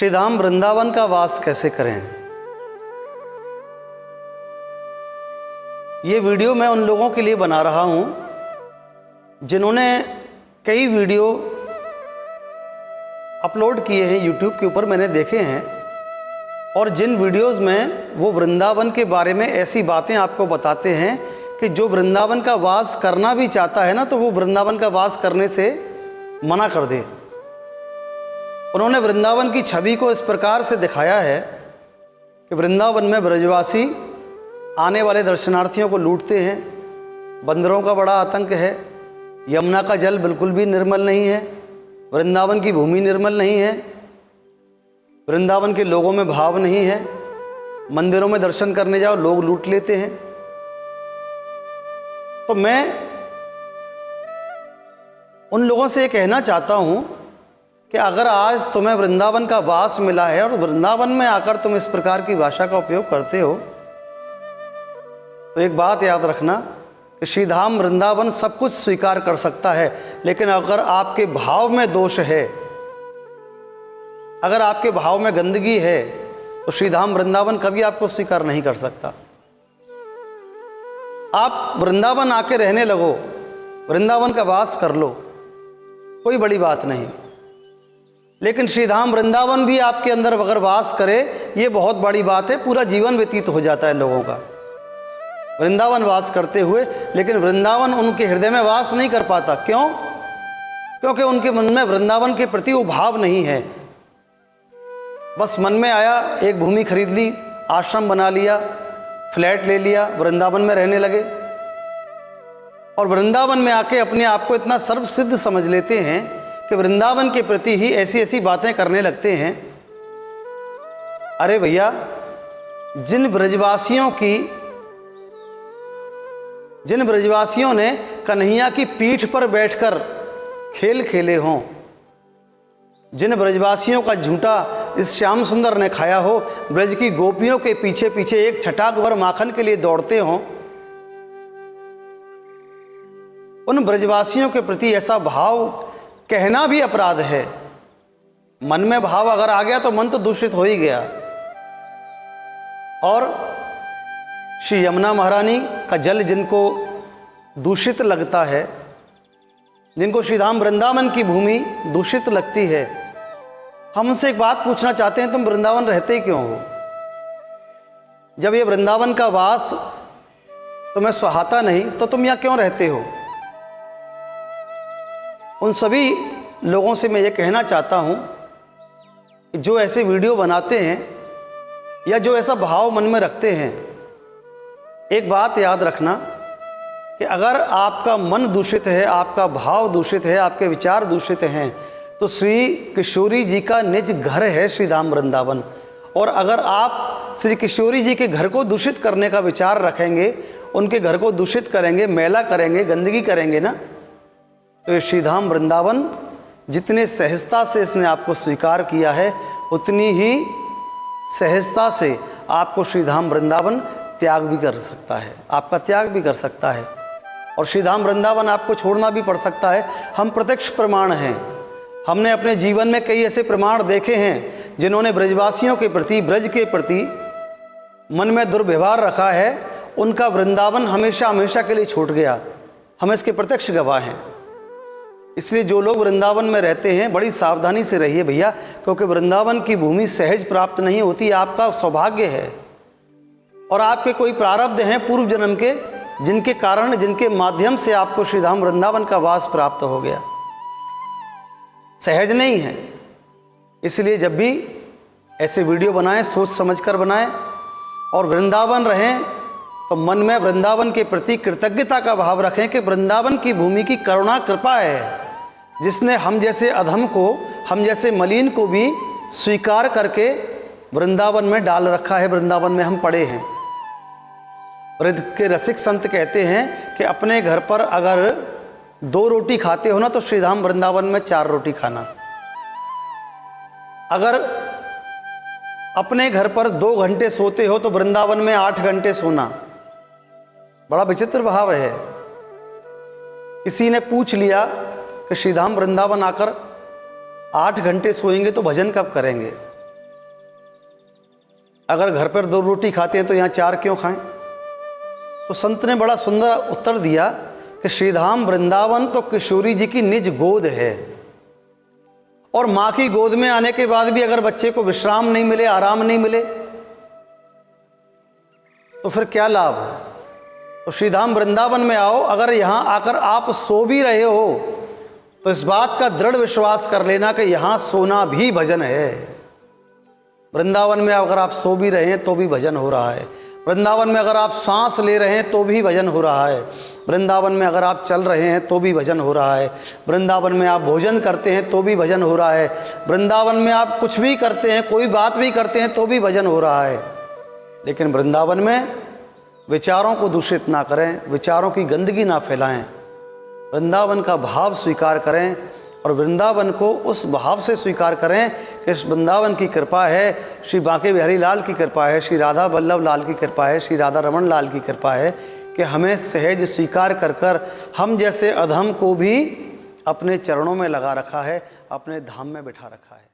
श्री धाम वृंदावन का वास कैसे करें। ये वीडियो मैं उन लोगों के लिए बना रहा हूँ जिन्होंने कई वीडियो अपलोड किए हैं यूट्यूब के ऊपर, मैंने देखे हैं, और जिन वीडियोस में वो वृंदावन के बारे में ऐसी बातें आपको बताते हैं कि जो वृंदावन का वास करना भी चाहता है ना, तो वो वृंदावन का वास करने से मना कर दे। उन्होंने वृंदावन की छवि को इस प्रकार से दिखाया है कि वृंदावन में ब्रजवासी आने वाले दर्शनार्थियों को लूटते हैं, बंदरों का बड़ा आतंक है, यमुना का जल बिल्कुल भी निर्मल नहीं है, वृंदावन की भूमि निर्मल नहीं है, वृंदावन के लोगों में भाव नहीं है, मंदिरों में दर्शन करने जाओ लोग लूट लेते हैं। तो मैं उन लोगों से ये कहना चाहता हूँ कि अगर आज तुम्हें वृंदावन का वास मिला है और वृंदावन में आकर तुम इस प्रकार की भाषा का उपयोग करते हो, तो एक बात याद रखना कि श्री धाम वृंदावन सब कुछ स्वीकार कर सकता है, लेकिन अगर आपके भाव में दोष है, अगर आपके भाव में गंदगी है, तो श्री धाम वृंदावन कभी आपको स्वीकार नहीं कर सकता। आप वृंदावन आके रहने लगो, वृंदावन का वास कर लो, कोई बड़ी बात नहीं, लेकिन श्री धाम वृंदावन भी आपके अंदर अगर वास करे, ये बहुत बड़ी बात है। पूरा जीवन व्यतीत हो जाता है लोगों का वृंदावन वास करते हुए, लेकिन वृंदावन उनके हृदय में वास नहीं कर पाता। क्यों? क्योंकि उनके मन में वृंदावन के प्रति वो भाव नहीं है। बस मन में आया, एक भूमि खरीद ली, आश्रम बना लिया, फ्लैट ले लिया, वृंदावन में रहने लगे, और वृंदावन में आके अपने आप को इतना सर्वसिद्ध समझ लेते हैं कि वृंदावन के प्रति ही ऐसी ऐसी बातें करने लगते हैं। अरे भैया, जिन ब्रजवासियों ने कन्हैया की पीठ पर बैठकर खेल खेले हों, जिन ब्रजवासियों का झूठा इस श्याम सुंदर ने खाया हो, ब्रज की गोपियों के पीछे पीछे एक छटाक भर माखन के लिए दौड़ते हों, उन ब्रजवासियों के प्रति ऐसा भाव कहना भी अपराध है। मन में भाव अगर आ गया तो मन तो दूषित हो ही गया। और श्री यमुना महारानी का जल जिनको दूषित लगता है, जिनको श्री धाम वृंदावन की भूमि दूषित लगती है, हम उनसे एक बात पूछना चाहते हैं, तुम वृंदावन रहते ही क्यों हो? जब ये वृंदावन का वास तुम्हें सुहाता नहीं, तो तुम यहाँ क्यों रहते हो? उन सभी लोगों से मैं ये कहना चाहता हूँ कि जो ऐसे वीडियो बनाते हैं या जो ऐसा भाव मन में रखते हैं, एक बात याद रखना कि अगर आपका मन दूषित है, आपका भाव दूषित है, आपके विचार दूषित हैं, तो श्री किशोरी जी का निज घर है श्री धाम वृंदावन। और अगर आप श्री किशोरी जी के घर को दूषित करने का विचार रखेंगे, उनके घर को दूषित करेंगे, मैला करेंगे, गंदगी करेंगे ना, तो ये श्री धाम वृंदावन जितने सहजता से इसने आपको स्वीकार किया है, उतनी ही सहजता से आपको श्री धाम वृंदावन त्याग भी कर सकता है, आपका त्याग भी कर सकता है, और श्री धाम वृंदावन आपको छोड़ना भी पड़ सकता है। हम प्रत्यक्ष प्रमाण हैं। हमने अपने जीवन में कई ऐसे प्रमाण देखे हैं जिन्होंने ब्रजवासियों के प्रति, ब्रज के प्रति मन में दुर्व्यवहार रखा है, उनका वृंदावन हमेशा हमेशा के लिए छूट गया। हम इसके प्रत्यक्ष गवाह हैं। इसलिए जो लोग वृंदावन में रहते हैं, बड़ी सावधानी से रहिए भैया, क्योंकि वृंदावन की भूमि सहज प्राप्त नहीं होती। आपका सौभाग्य है और आपके कोई प्रारब्ध हैं पूर्व जन्म के, जिनके कारण, जिनके माध्यम से आपको श्री धाम वृंदावन का वास प्राप्त हो गया। सहज नहीं है। इसलिए जब भी ऐसे वीडियो बनाएं, सोच समझकर बनाएं, और वृंदावन रहें तो मन में वृंदावन के प्रति कृतज्ञता का भाव रखें कि वृंदावन की भूमि की करुणा कृपा है, जिसने हम जैसे अधम को, हम जैसे मलिन को भी स्वीकार करके वृंदावन में डाल रखा है। वृंदावन में हम पड़े हैं। ब्रज के रसिक संत कहते हैं कि अपने घर पर अगर 2 रोटी खाते हो ना, तो श्रीधाम वृंदावन में 4 रोटी खाना। अगर अपने घर पर 2 घंटे सोते हो तो वृंदावन में 8 घंटे सोना। बड़ा विचित्र भाव है। किसी ने पूछ लिया कि श्रीधाम वृंदावन आकर 8 घंटे सोएंगे तो भजन कब करेंगे? अगर घर पर 2 रोटी खाते हैं तो यहाँ 4 क्यों खाएं? तो संत ने बड़ा सुंदर उत्तर दिया कि श्रीधाम वृंदावन तो किशोरी जी की निज गोद है, और माँ की गोद में आने के बाद भी अगर बच्चे को विश्राम नहीं मिले, आराम नहीं मिले, तो फिर क्या लाभ? तो श्रीधाम वृंदावन में आओ। अगर यहाँ आकर आप सो भी रहे हो तो इस बात का दृढ़ विश्वास कर लेना कि यहाँ सोना भी भजन है। वृंदावन में अगर आप सो भी रहे हैं तो भी भजन हो रहा है। वृंदावन में अगर आप सांस ले रहे हैं तो भी भजन हो रहा है। वृंदावन में अगर आप चल रहे हैं तो भी भजन हो रहा है। वृंदावन में आप भोजन करते हैं तो भी भजन हो रहा है। वृंदावन में आप कुछ भी करते हैं, कोई बात भी करते हैं तो भी भजन हो रहा है। लेकिन वृंदावन में विचारों को दूषित ना करें, विचारों की गंदगी ना फैलाएं, वृंदावन का भाव स्वीकार करें और वृंदावन को उस भाव से स्वीकार करें कि इस वृंदावन की कृपा है, श्री बांके बिहारी लाल की कृपा है, श्री राधा वल्लभ लाल की कृपा है, श्री राधा रमन लाल की कृपा है कि हमें सहज स्वीकार कर कर हम जैसे अधम को भी अपने चरणों में लगा रखा है, अपने धाम में बिठा रखा है।